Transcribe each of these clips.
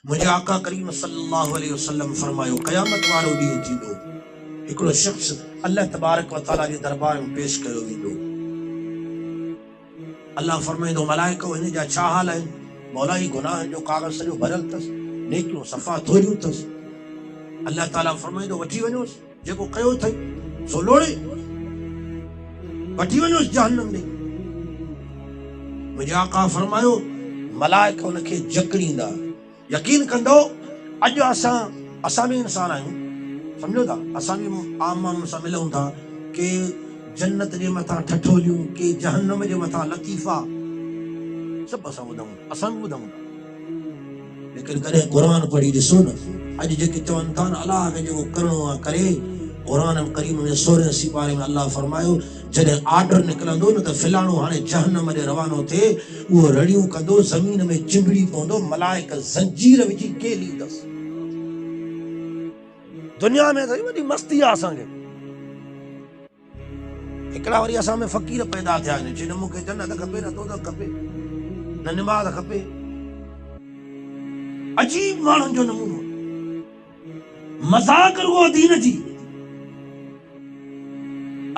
मुझे आका करीम सल्लल्लाहु अलैहि वसल्लम फरमायो क़यामत वारो ॾींहुं थींदो, हिकिड़ो शख्स अल्लाह तबारक व तआला जे दरबार में पेश कयो वेंदो। अल्लाह फरमाईंदो मलाइको हिन जा छा हाल आहिनि? मौला ही गुनाहनि जो कागज़ सॼो भरियल अथसि, नेकियूं सफ़ा थोरियूं अथसि। अल्लाह ताला फरमाईंदो वठी वञोसि, जेको कयो अथई सो लोड़े, वठी वञोसि जहन्नम ॾे। मुंहिंजे आका फरमायो मलाइका हुनखे जकड़ींदा। यकीन कंदो अॼु असां बि इंसान आहियूं, सम्झो था, असां बि आम माण्हुनि सां मिलूं था के जन्नत जे मथां ठठोलियूं, के जहन्नम जे मथां लतीफ़ा, सभु असां ॿुधूं, असां बि ॿुधूं था। लेकिन कॾहिं क़ुरान पढ़ी ॾिसो न, अॼु जेके चवनि था न अलाह खे जेको करिणो आहे करे, क़ुरान करीम में 16 सिपारे में अल्लाह फरमायो जॾहिं आर्डर निकिरंदो न त फिलाणो हाणे जहन्नम ॾे रवानो थिए, उहो रड़ियूं कंदो, ज़मीन में चिंबड़ी पवंदो, मलाइक ज़ंजीर विझी केलींदसि। दुनिया में त वॾी मस्ती आहे असांखे। हिकिड़ा वरी असां में फ़क़ीर पैदा थिया आहिनि, चई न मूंखे जन्नत खपे, न दोज़ख खपे, न निमाज़ खपे। अजीब माण्हुनि जो नमूनो, मज़ाक रुगो दीन जी।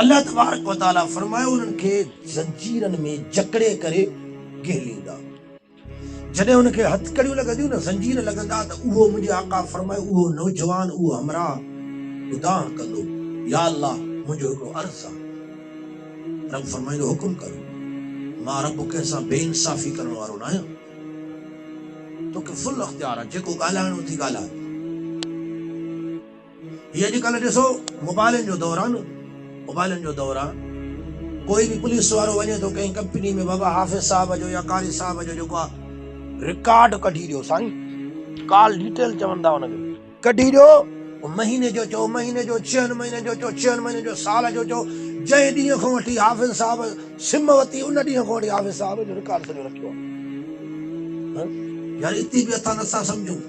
अल्लाह तबारक व तआला फरमायो उन्हनि खे ज़ंजीरनि में जकड़े करे घेलींदा। जॾहिं उनखे हथकड़ियूं लॻंदियूं न, ज़ंजीर लॻंदा, त उहो मुंहिंजे आका फरमायो उहो नौजवान, उहो हमरा उदाह कंदो, या अल्लाह मुंहिंजो हिकिड़ो अर्ज़ु आहे। रब फरमाईंदो हुकुम कर। मां रब कंहिंसां बेइंसाफ़ी करण वारो न आहियां, तोखे फुल अख़्तियार आहे, जेको ॻाल्हाइणो थी ॻाल्हाए। हीअ अॼुकल्ह ॾिसो मोबाइलनि जो दौर आहे न, मोबाइलनि जो दौर आहे। कोई भी पुलिस वारो वञे तो कहीं कंपनी में, बाबा हाफिज साहब जो या कारी साहब जो जेको आहे रिकॉर्ड कढी ॾियो साईं, कॉल डिटेल चवंदा उनखे, कढी ॾियो, महीने जो चओ, महीने जो, 6 महीने जो चओ, 6 महीने जो, साल जो चओ, जंहिं ॾींहं खां वठी हाफिज साहब सिम वरिती उन ॾींहं खां वठी हाफिज साहब जो रिकॉर्ड सॼो रखियो आहे। यार इतनी भी असां नथा सम्झूं,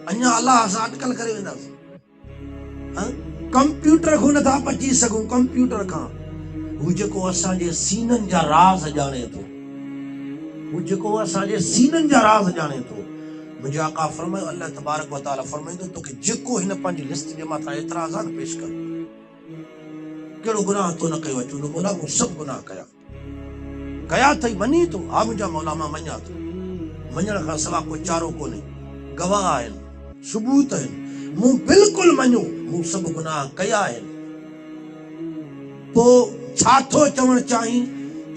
अञा अलाह सां अटकल करे वेंदासीं। कंप्यूटर खां नथा बची सघूं, कंप्यूटर खां। हू जेको असांजे सीननि जा राज़ ॼाणे थो, हू जेको असांजे सीननि जा राज़ ॼाणे थो। मुंहिंजे आका फरमायो, अल्लाह तबारक व तआला फरमाईंदो तोखे जेको हिन पंहिंजी लिस्ट जे मथां एतिराज़ात पेश कर, कहिड़ो गुनाह तो न कयो अचूं, मौला मूं सभु गुनाह कया अथई, मञी थो? हा मुंहिंजा मौला मां मञा थो, मञण खां सवाइ कोई चारो कोन्हे, गवाह आहिनि, सबूत आहिनि, मूं बिल्कुलु मञो, मूं सभु गुनाह कया आहिनि। पोइ छा थो चवणु चाहीं?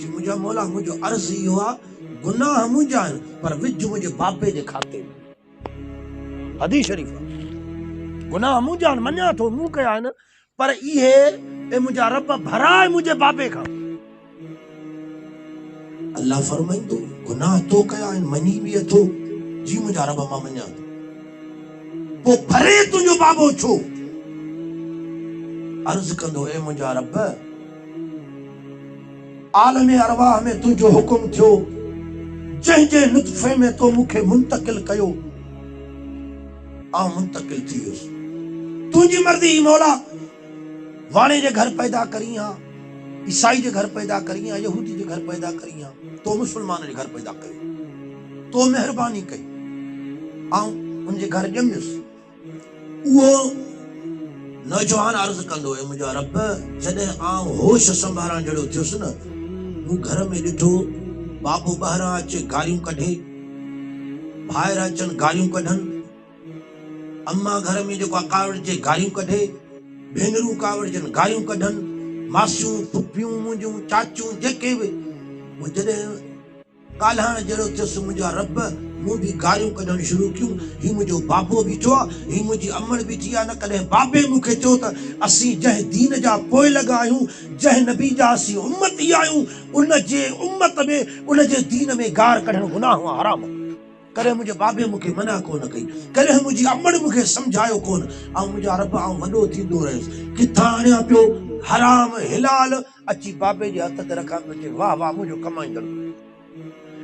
मुंहिंजा मौला मुंहिंजो अर्ज़ु इहो आहे, गुनाह मुंहिंजा आहिनि पर विझ मुंहिंजे बाबे जे खाते में। हदीस शरीफ़ आहे, गुनाह मुंहिंजा आहिनि, मञा थो मूं कया आहिनि, पर इहे मुंहिंजा रब भराए मुंहिंजे बाबे खां। अल्लाह फरमाईंदो गुनाह तो कया आहिनि, मञी बि अथो, जी मुंहिंजा रब मां मञा थो, पोइ भरे तुंहिंजो बाबो छो? अर्ज़ कंदो, ए मुंहिंजा रब, आलमे अरवाह में तुंहिंजो हुकुम थियो, जंहिं नुतफ़े में तो मूंखे मुंतकिल कयो, आउं मुंतकिल थी वियुसि। तुंहिंजी मर्ज़ी मौला, वाणे जे घर पैदा करी हा, ईसाई जे घर पैदा करी हा, यहूदी जे घर पैदा करी हा, तो मुसलमान जे घर पैदा कयो, तो मेहरबानी कई, आउं उनजे घर ॼमियुसि। उहो नौजवान अर्ज़ कंदो, ए मुंहिंजा रब, जॾहिं आउं होश संभालण जहिड़ो थियुसि न, मूं घर में ॾिठो बाबू ॿाहिरां अचे गारियूं कढे, भाइर अचनि गारियूं कढनि, अम्मा घर में जेको कावड़जे गारियूं कढे, भेनरूं कावड़जनि गारियूं कढनि, मासियूं, पुफियूं, मुंहिंजूं चाचियूं जेके बि, जॾहिं ॻाल्हाइण जहिड़ो थियुसि, मुंहिंजा रब, मूं बि गारियूं कढण शुरू कयूं। ही मुंहिंजो बाबो बीठो आहे, ही मुंहिंजी अमड़ बीठी आहे, न कॾहिं बाबे मूंखे चयो त असीं जंहिं दीन जा पोइ लॻा आहियूं, जंहिं नबी जा असीं उम्मत ई आहियूं, उन जे उम्मत में, उन जे दीन में गार कढण गुनाह हराम। कॾहिं मुंहिंजे बाबे मूंखे मना कोन कई, कॾहिं मुंहिंजी अमड़ मूंखे सम्झायो कोन। ऐं मुंहिंजा रब आउं वॾो थींदो रहियुसि, किथां आणियां पियो हराम हिलाल, अची बाबे जे हथ ते रखां पियो, चए वाह वाह मुंहिंजो कमाईंदड़।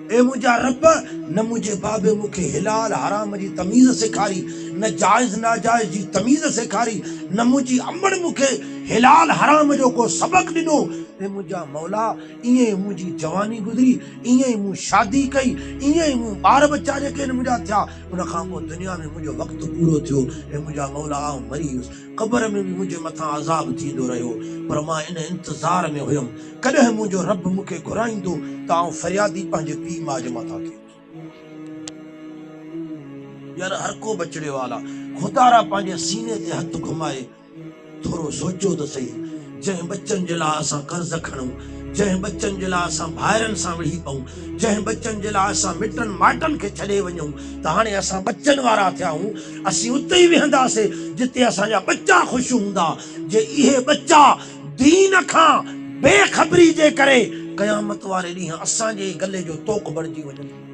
ए मुंहिंजा रब, न मुंहिंजे बाबे मूंखे हिलाल हराम जी तमीज़ सेखारी, न जाइज़ नाजाइज़ जी तमीज़ सेखारी, न मुंहिंजी अमड़ मूंखे हिलाल हराम जो को सबक दिनो ए मुंहिंजा मौला इएं मुंहिंजी जवानी गुज़री इएं मूं शादी कई इएं मूं ॿार बच्चा जेके मुंहिंजा थिया उन खां पोइ दुनिया में मुंहिंजो वक़्तु पूरो थियो ऐं मुंहिंजा मौला आउं मरी वियुसि क़बर में बि मुंहिंजे मथां अज़ाब थींदो रहियो पर मां इन इंतज़ार में हुयुमि कॾहिं मुंहिंजो रब मूंखे घुराईंदो त आउं फरियादी पंहिंजे पीउ माउ जे मथां थिए यार हर को बचड़े वाला खुदारा पंहिंजे सीने ते हथ घुमाए थोरो सोचो त सही जंहिं बच्चनि जे लाइ असां कर्ज़ खणूं जंहिं बच्चनि जे लाइ असां भाइरनि सां विढ़ी पऊं जंहिं बच्चनि जे लाइ असां मिटनि माइटनि खे छॾे वञूं त हाणे असां बच्चनि वारा थिया आहियूं असीं उते ई वेहंदासीं जिते असांजा बच्चा ख़ुशि हूंदा जे इहे बच्चा दीन खां बेख़बरी जे करे क़यामत वारे ॾींहुं असांजे गले जो तोक बणिजी वञनि